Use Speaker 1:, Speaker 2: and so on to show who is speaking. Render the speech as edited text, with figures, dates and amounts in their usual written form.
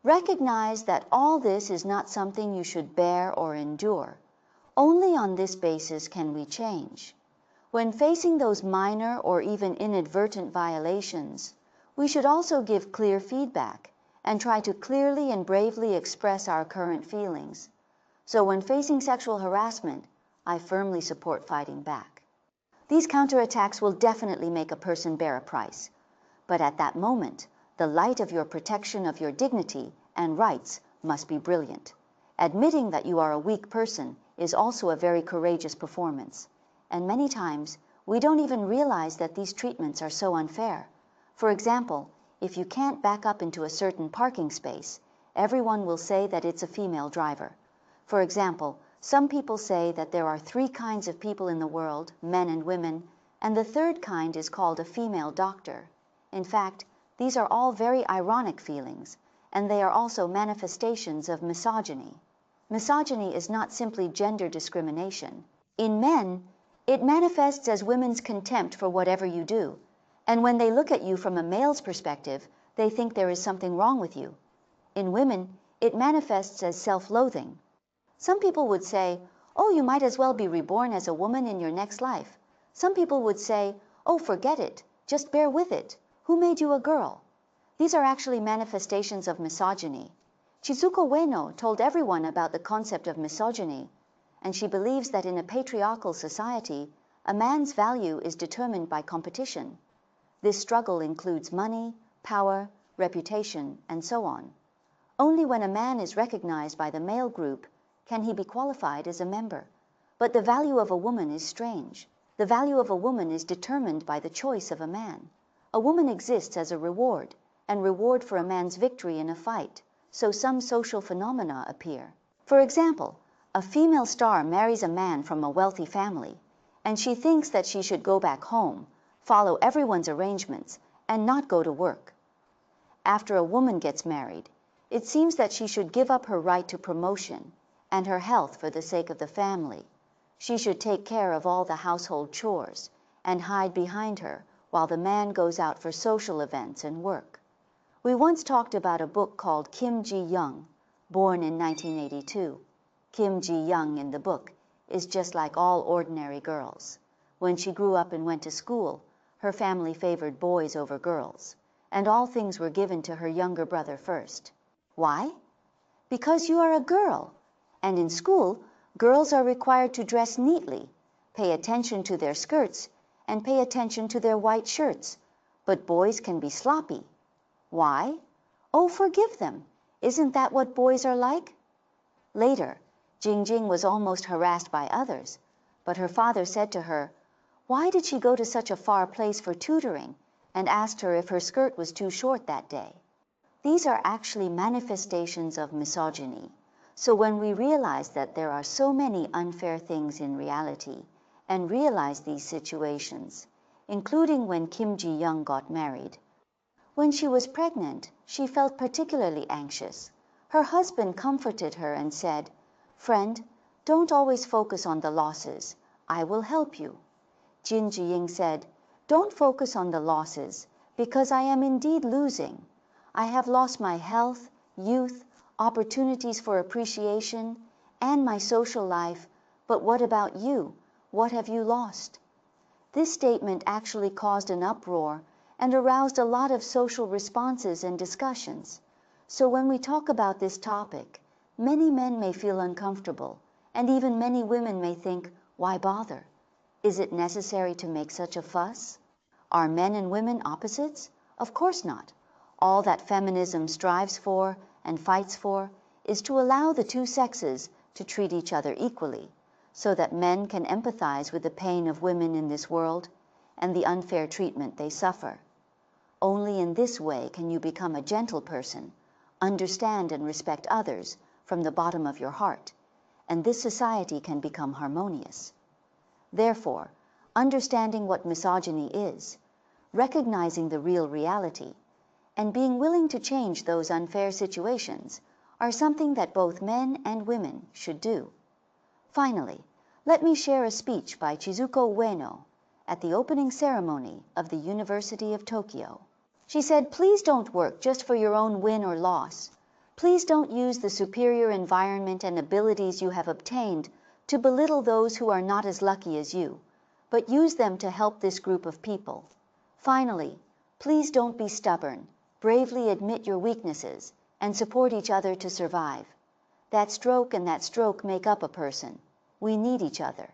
Speaker 1: Recognize that all this is not something you should bear or endure. Only on this basis can we change. When facing those minor or even inadvertent violations, we should also give clear feedback and try to clearly and bravely express our current feelings. So when facing sexual harassment, I firmly support fighting back. These counterattacks will definitely make a person bear a price, but at that moment, the light of your protection of your dignity and rights must be brilliant. Admitting that you are a weak person is also a very courageous performance, and many times we don't even realize that these treatments are so unfair. For example, if you can't back up into a certain parking space, everyone will say that it's a female driver. For example, some people say that there are 3 kinds of people in the world, men and women, and the third kind is called a female doctor. In fact, these are all very ironic feelings, and they are also manifestations of misogyny. Misogyny is not simply gender discrimination. In men, it manifests as women's contempt for whatever you do, and when they look at you from a male's perspective, they think there is something wrong with you. In women, it manifests as self-loathing. Some people would say, "Oh, you might as well be reborn as a woman in your next life." Some people would say, "Oh, forget it, just bear with it. Who made you a girl?" These are actually manifestations of misogyny. Chizuko Ueno told everyone about the concept of misogyny, and she believes that in a patriarchal society, a man's value is determined by competition. This struggle includes money, power, reputation, and so on. Only when a man is recognized by the male group can he be qualified as a member. But the value of a woman is strange. The value of a woman is determined by the choice of a man. A woman exists as a reward, and reward for a man's victory in a fight, so some social phenomena appear. For example, a female star marries a man from a wealthy family, and she thinks that she should go back home, follow everyone's arrangements, and not go to work. After a woman gets married, it seems that she should give up her right to promotion and her health for the sake of the family. She should take care of all the household chores and hide behind her while the man goes out for social events and work. We once talked about a book called Kim Ji-young, born in 1982. Kim Ji-young in the book is just like all ordinary girls. When she grew up and went to school, her family favored boys over girls, and all things were given to her younger brother first. Why? Because you are a girl, and in school, girls are required to dress neatly, pay attention to their skirts, and pay attention to their white shirts, but boys can be sloppy. Why? Oh, forgive them. Isn't that what boys are like? Later, Jingjing was almost harassed by others, but her father said to her, "Why did she go to such a far place for tutoring?" and asked her if her skirt was too short that day. These are actually manifestations of misogyny. So when we realize that there are so many unfair things in reality, and realize these situations, including when Kim Ji-young got married, when she was pregnant, she felt particularly anxious. Her husband comforted her and said, "Friend, don't always focus on the losses. I will help you." Jin Ji-ying said, "Don't focus on the losses, because I am indeed losing. I have lost my health, youth, opportunities for appreciation, and my social life, but what about you? What have you lost?" This statement actually caused an uproar and aroused a lot of social responses and discussions. So when we talk about this topic, many men may feel uncomfortable, and even many women may think, why bother? Is it necessary to make such a fuss? Are men and women opposites? Of course not. All that feminism strives for and fights for is to allow the two sexes to treat each other equally, so that men can empathize with the pain of women in this world and the unfair treatment they suffer. Only in this way can you become a gentle person, understand and respect others from the bottom of your heart, and this society can become harmonious. Therefore, understanding what misogyny is, recognizing the real reality, and being willing to change those unfair situations are something that both men and women should do. Finally, let me share a speech by Chizuko Ueno at the opening ceremony of the University of Tokyo. She said, "Please don't work just for your own win or loss. Please don't use the superior environment and abilities you have obtained to belittle those who are not as lucky as you, but use them to help this group of people. Finally, please don't be stubborn. Bravely admit your weaknesses and support each other to survive. That stroke and that stroke make up a person. We need each other.